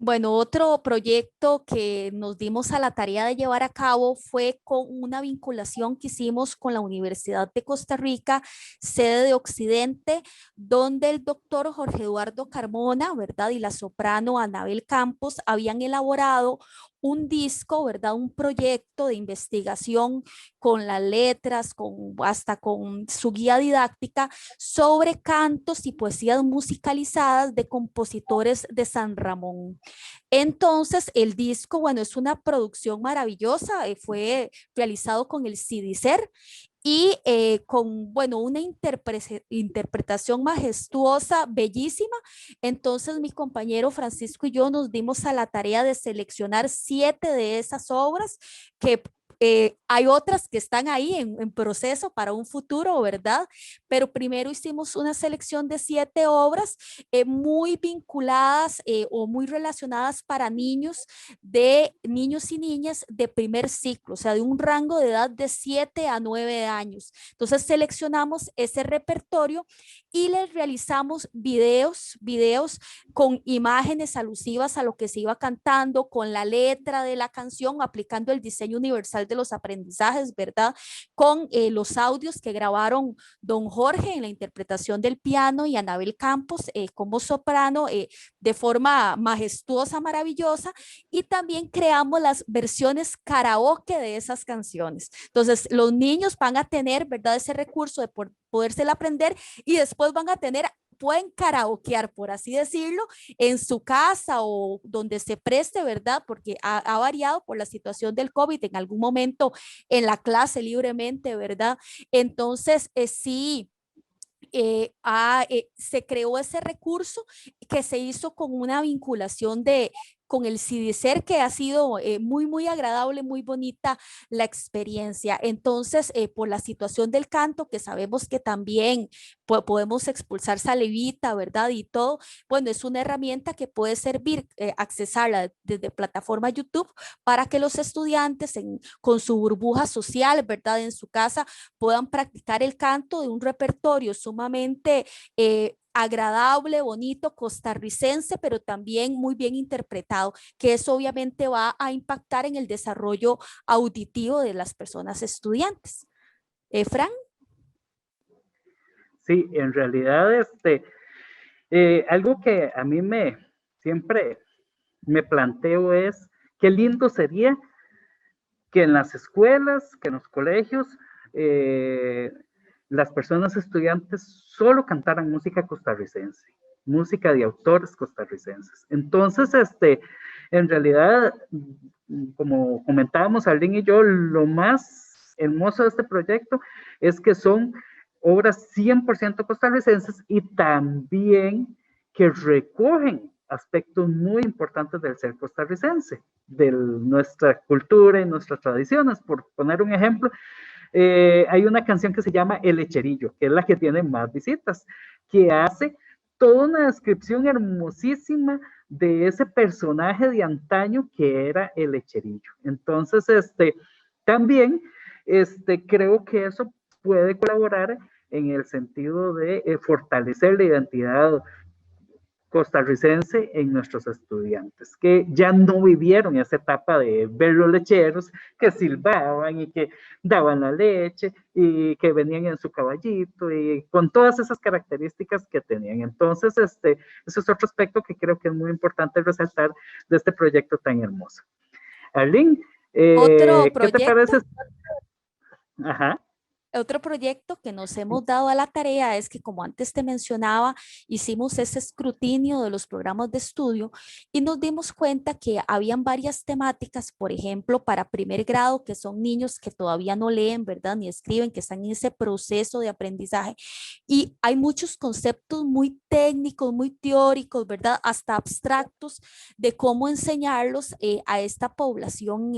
Bueno, otro proyecto que nos dimos a la tarea de llevar a cabo fue con una vinculación que hicimos con la Universidad de Costa Rica, sede de Occidente, donde el doctor Jorge Eduardo Carmona, ¿verdad? Y la soprano Anabel Campos habían elaborado un disco, ¿verdad? Un proyecto de investigación con las letras, hasta con su guía didáctica sobre cantos y poesías musicalizadas de compositores de San Ramón. Entonces, el disco, bueno, es una producción maravillosa, fue realizado con el CIDICER y con, bueno, una interpretación majestuosa, bellísima. Entonces, mi compañero Francisco y yo nos dimos a la tarea de seleccionar 7 de esas obras que hay otras que están ahí en proceso para un futuro, ¿verdad? Pero primero hicimos una selección de 7 obras muy vinculadas o muy relacionadas para niños, de niños y niñas de primer ciclo, o sea, de un rango de edad de 7 a 9 años. Entonces seleccionamos ese repertorio y les realizamos videos con imágenes alusivas a lo que se iba cantando, con la letra de la canción, aplicando el diseño universal de los aprendizajes, ¿verdad? Con los audios que grabaron don Jorge en la interpretación del piano y Anabel Campos como soprano de forma majestuosa, maravillosa, y también creamos las versiones karaoke de esas canciones. Entonces, los niños van a tener, ¿verdad? Ese recurso de podérsela aprender y después van a tener pueden karaokear, por así decirlo, en su casa o donde se preste, ¿verdad? Porque ha variado por la situación del COVID en algún momento en la clase libremente, ¿verdad? Entonces, sí, se creó ese recurso que se hizo con una vinculación con el CIDICER, que ha sido muy, muy agradable, muy bonita la experiencia. Entonces, por la situación del canto, que sabemos que también podemos expulsar salivita, ¿verdad? Y todo, bueno, es una herramienta que puede servir, accesarla desde plataforma YouTube para que los estudiantes con su burbuja social, ¿verdad? En su casa puedan practicar el canto de un repertorio sumamente agradable, bonito, costarricense, pero también muy bien interpretado, que eso obviamente va a impactar en el desarrollo auditivo de las personas estudiantes. Fran. Sí, en realidad, algo que a mí siempre me planteo es qué lindo sería que en las escuelas, que en los colegios, las personas estudiantes solo cantaran música costarricense, música de autores costarricenses. Entonces, en realidad, como comentábamos Arlene y yo, lo más hermoso de este proyecto es que son obras 100% costarricenses y también que recogen aspectos muy importantes del ser costarricense, de nuestra cultura y nuestras tradiciones. Por poner un ejemplo, hay una canción que se llama El Lecherillo, que es la que tiene más visitas, que hace toda una descripción hermosísima de ese personaje de antaño que era el lecherillo. Entonces, también creo que eso puede colaborar en el sentido de fortalecer la identidad costarricense en nuestros estudiantes, que ya no vivieron esa etapa de ver los lecheros que silbaban y que daban la leche y que venían en su caballito y con todas esas características que tenían. Entonces, ese es otro aspecto que creo que es muy importante resaltar de este proyecto tan hermoso. Arlene, ¿qué te parece? Ajá. Otro proyecto que nos hemos dado a la tarea es que, como antes te mencionaba, hicimos ese escrutinio de los programas de estudio y nos dimos cuenta que habían varias temáticas, por ejemplo, para primer grado, que son niños que todavía no leen, ¿verdad? Ni escriben, que están en ese proceso de aprendizaje. Y hay muchos conceptos muy técnicos, muy teóricos, ¿verdad? Hasta abstractos de cómo enseñarlos a esta población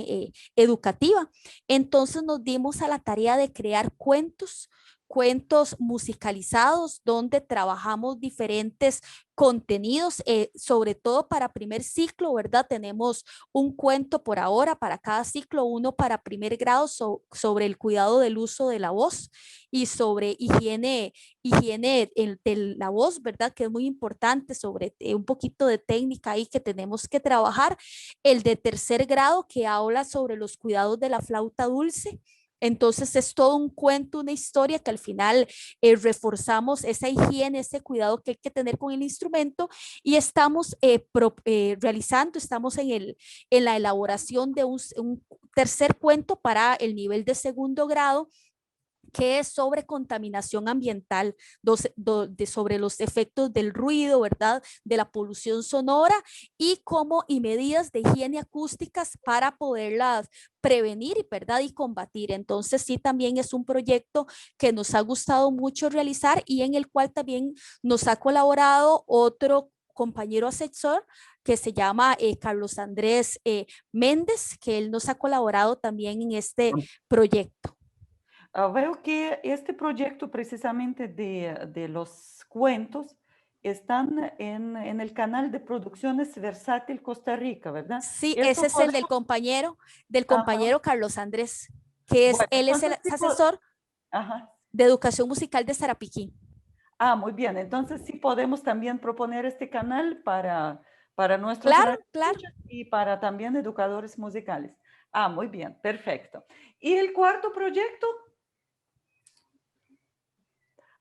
educativa. Entonces nos dimos a la tarea de crear cuentos cuentos musicalizados donde trabajamos diferentes contenidos, sobre todo para primer ciclo, ¿verdad? Tenemos un cuento por ahora para cada ciclo, uno para primer grado sobre el cuidado del uso de la voz y sobre higiene de la voz, ¿verdad? Que es muy importante, sobre un poquito de técnica ahí que tenemos que trabajar. El de tercer grado que habla sobre los cuidados de la flauta dulce. Entonces es todo un cuento, una historia que al final reforzamos esa higiene, ese cuidado que hay que tener con el instrumento y estamos estamos en la elaboración de un tercer cuento para el nivel de segundo grado que es sobre contaminación ambiental, sobre los efectos del ruido, ¿verdad? De la polución sonora y medidas de higiene acústicas para poderlas prevenir, ¿verdad? Y combatir. Entonces sí, también es un proyecto que nos ha gustado mucho realizar y en el cual también nos ha colaborado otro compañero asesor que se llama Carlos Andrés Méndez, que él nos ha colaborado también en este proyecto. Veo que este proyecto precisamente de los cuentos están en el canal de Producciones Versátil Costa Rica, ¿verdad? Sí, ese Esto es el podemos, del ajá, compañero Carlos Andrés, que es, bueno, él es el entonces sí, asesor ajá. de educación musical de Sarapiquí. Muy bien, entonces sí podemos también proponer este canal para nuestros Claro, claro. radioescuchas y para también educadores musicales. Muy bien, perfecto. ¿Y el cuarto proyecto?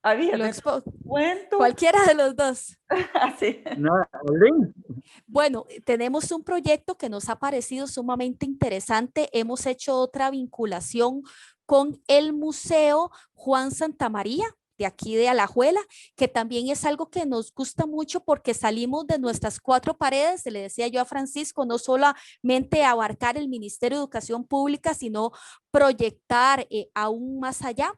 Había Lo de expo cuento, Cualquiera de los dos. así. No, Olin, Bueno, tenemos un proyecto que nos ha parecido sumamente interesante. Hemos hecho otra vinculación con el Museo Juan Santamaría de aquí de Alajuela, que también es algo que nos gusta mucho porque salimos de nuestras cuatro paredes, le decía yo a Francisco, no solamente abarcar el Ministerio de Educación Pública, sino proyectar aún más allá.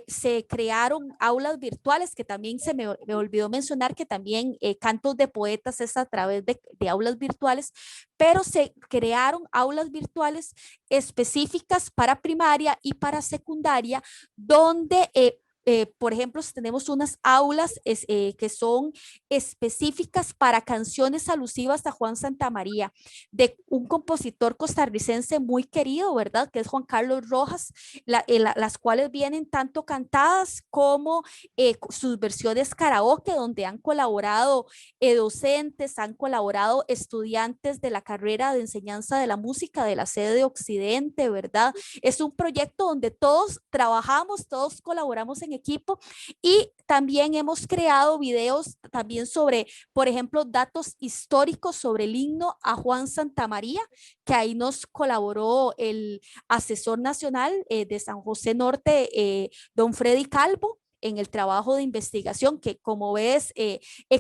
Se crearon aulas virtuales, que también me olvidó mencionar que también Cantos de Poetas es a través de aulas virtuales, pero se crearon aulas virtuales específicas para primaria y para secundaria, donde por ejemplo, tenemos unas aulas que son específicas para canciones alusivas a Juan Santamaría, de un compositor costarricense muy querido, ¿verdad? Que es Juan Carlos Rojas, las cuales vienen tanto cantadas como sus versiones karaoke, donde han colaborado docentes, han colaborado estudiantes de la carrera de enseñanza de la música de la sede de Occidente, ¿verdad? Es un proyecto donde todos trabajamos, todos colaboramos en equipo y también hemos creado videos también sobre, por ejemplo, datos históricos sobre el himno a Juan Santamaría, que ahí nos colaboró el asesor nacional de San José Norte, don Freddy Calvo, en el trabajo de investigación, que como ves,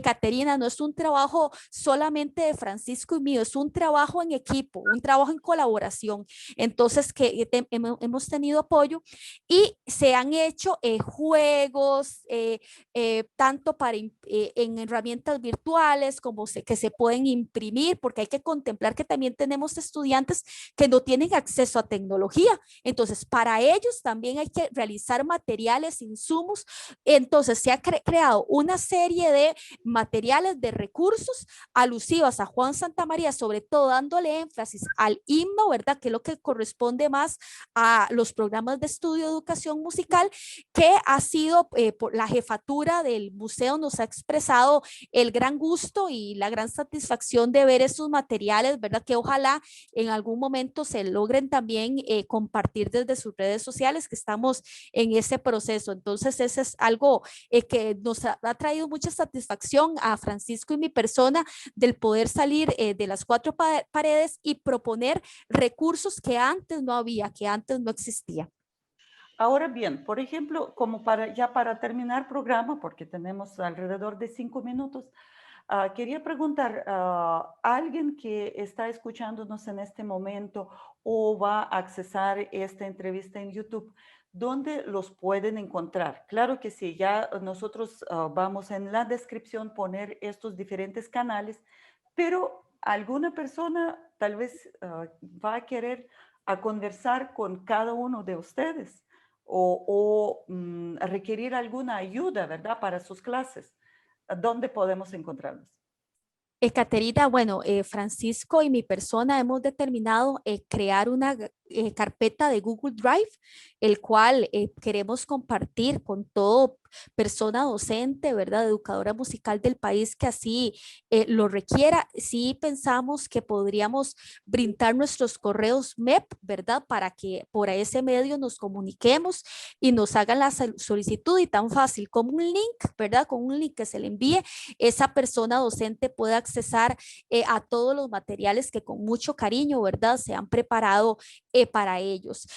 Caterina, no es un trabajo solamente de Francisco y mío, es un trabajo en equipo, un trabajo en colaboración. Entonces, que hemos tenido apoyo y se han hecho juegos, tanto en herramientas virtuales como que se pueden imprimir, porque hay que contemplar que también tenemos estudiantes que no tienen acceso a tecnología. Entonces, para ellos también hay que realizar materiales, insumos. Entonces, se ha creado una serie de materiales, de recursos alusivos a Juan Santamaría, sobre todo dándole énfasis al himno, ¿verdad? Que es lo que corresponde más a los programas de estudio de educación musical, que ha sido por la jefatura del museo, nos ha expresado el gran gusto y la gran satisfacción de ver esos materiales, ¿verdad? Que ojalá en algún momento se logren también compartir desde sus redes sociales, que estamos en ese proceso. Entonces, ese es algo que nos ha traído mucha satisfacción a Francisco y mi persona, del poder salir de las cuatro paredes y proponer recursos que antes no había, que antes no existía. Ahora bien, por ejemplo, como para terminar programa, porque tenemos alrededor de 5 minutos, quería preguntar a alguien que está escuchándonos en este momento o va a accesar esta entrevista en YouTube, ¿dónde los pueden encontrar? Claro que sí, ya nosotros vamos en la descripción poner estos diferentes canales, pero alguna persona tal vez va a querer conversar con cada uno de ustedes requerir alguna ayuda, ¿verdad? Para sus clases, ¿dónde podemos encontrarlos? Caterina, bueno, Francisco y mi persona hemos determinado crear una carpeta de Google Drive, el cual queremos compartir con toda persona docente, ¿verdad? Educadora musical del país que así lo requiera. Sí pensamos que podríamos brindar nuestros correos MEP, ¿verdad? Para que por ese medio nos comuniquemos y nos hagan la solicitud y tan fácil como un link, ¿verdad? Con un link que se le envíe, esa persona docente puede accesar a todos los materiales que con mucho cariño, ¿verdad? Se han preparado para ellos.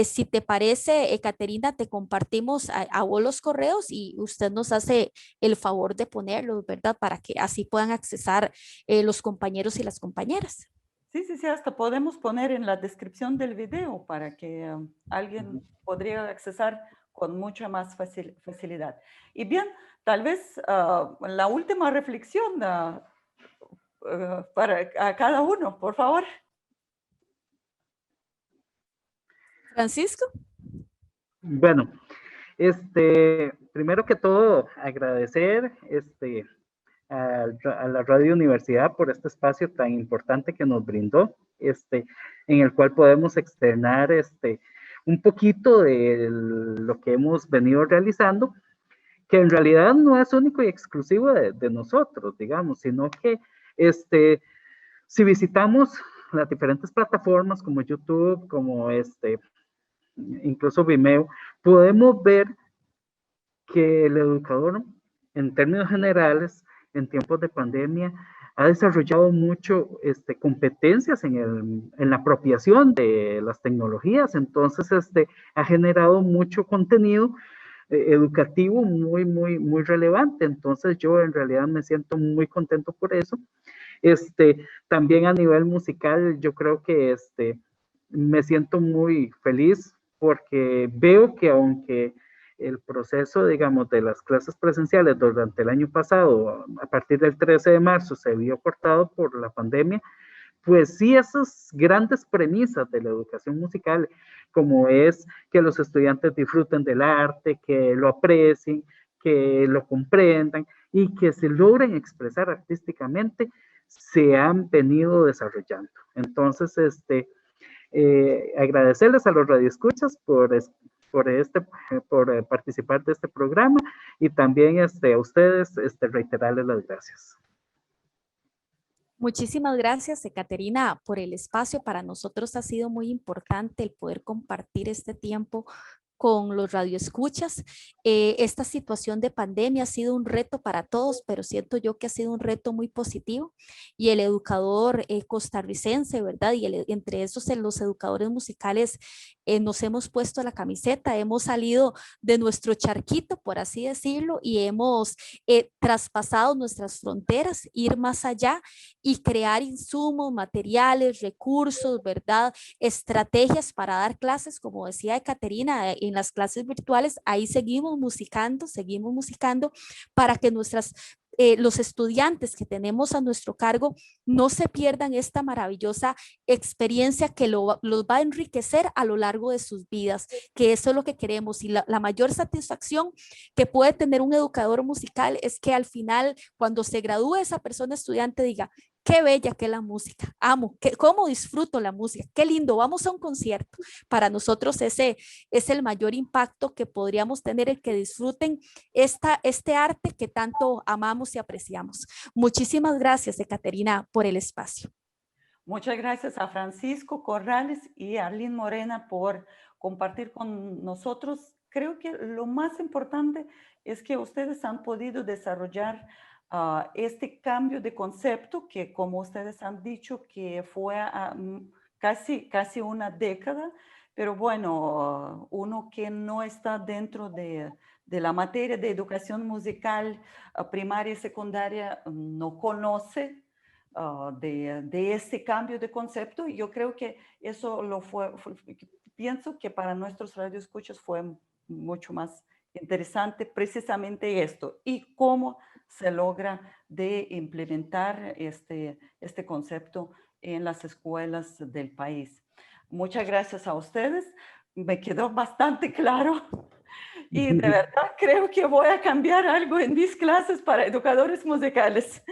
Si te parece, Caterina, te compartimos a vos los correos y usted nos hace el favor de ponerlos, ¿verdad? Para que así puedan accesar los compañeros y las compañeras. Sí, sí, sí, hasta podemos poner en la descripción del video para que alguien podría accesar con mucha más facilidad. Y bien, tal vez la última reflexión para a cada uno, por favor. Francisco. Bueno, primero que todo, agradecer a la Radio Universidad por este espacio tan importante que nos brindó, en el cual podemos externar un poquito de lo que hemos venido realizando, que en realidad no es único y exclusivo de nosotros, digamos, sino que si visitamos las diferentes plataformas como YouTube, como incluso Vimeo, podemos ver que el educador, en términos generales, en tiempos de pandemia, ha desarrollado mucho competencias en la apropiación de las tecnologías. Entonces, ha generado mucho contenido educativo muy relevante. Entonces, yo en realidad me siento muy contento por eso. También a nivel musical, yo creo que me siento muy feliz porque veo que aunque el proceso, digamos, de las clases presenciales durante el año pasado, a partir del 13 de marzo, se vio cortado por la pandemia, pues sí, esas grandes premisas de la educación musical, como es que los estudiantes disfruten del arte, que lo aprecien, que lo comprendan y que se logren expresar artísticamente, se han venido desarrollando. Entonces, agradecerles a los radioescuchas por participar de este programa y también a ustedes reiterarles las gracias. Muchísimas gracias, Caterina, por el espacio. Para nosotros ha sido muy importante el poder compartir este tiempo con los radioescuchas. Esta situación de pandemia ha sido un reto para todos, pero siento yo que ha sido un reto muy positivo y el educador costarricense, ¿verdad? Y entre esos los educadores musicales nos hemos puesto la camiseta, hemos salido de nuestro charquito, por así decirlo, y hemos traspasado nuestras fronteras, ir más allá y crear insumos, materiales, recursos, ¿verdad? Estrategias para dar clases, como decía Caterina, en las clases virtuales, ahí seguimos musicando para que los estudiantes que tenemos a nuestro cargo no se pierdan esta maravillosa experiencia que los va a enriquecer a lo largo de sus vidas, que eso es lo que queremos y la mayor satisfacción que puede tener un educador musical es que al final, cuando se gradúe esa persona estudiante, diga, qué bella que es la música, amo, cómo disfruto la música, qué lindo, vamos a un concierto. Para nosotros ese es el mayor impacto que podríamos tener, el que disfruten este arte que tanto amamos y apreciamos. Muchísimas gracias, Caterina, por el espacio. Muchas gracias a Francisco Corrales y a Arlene Morena por compartir con nosotros. Creo que lo más importante es que ustedes han podido desarrollar este cambio de concepto que, como ustedes han dicho, que fue casi una década, pero bueno, uno que no está dentro de la materia de educación musical primaria y secundaria no conoce de ese cambio de concepto. Y yo creo que eso pienso que para nuestros radioescuchas fue mucho más interesante precisamente esto y cómo se logra de implementar este concepto en las escuelas del país. Muchas gracias a ustedes. me quedó bastante claro y de verdad creo que voy a cambiar algo en mis clases para educadores musicales.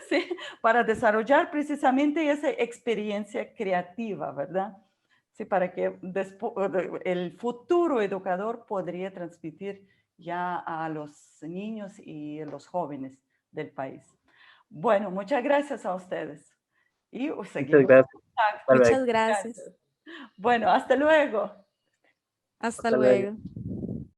Sí, para desarrollar precisamente esa experiencia creativa, ¿verdad? Sí, para que el futuro educador podría transmitir ya a los niños y a los jóvenes del país. Bueno, muchas gracias a ustedes. Y Muchas seguimos en gracias. contacto. Hasta luego. Muchas gracias. Gracias. Bueno, hasta luego. Hasta Hasta luego. luego.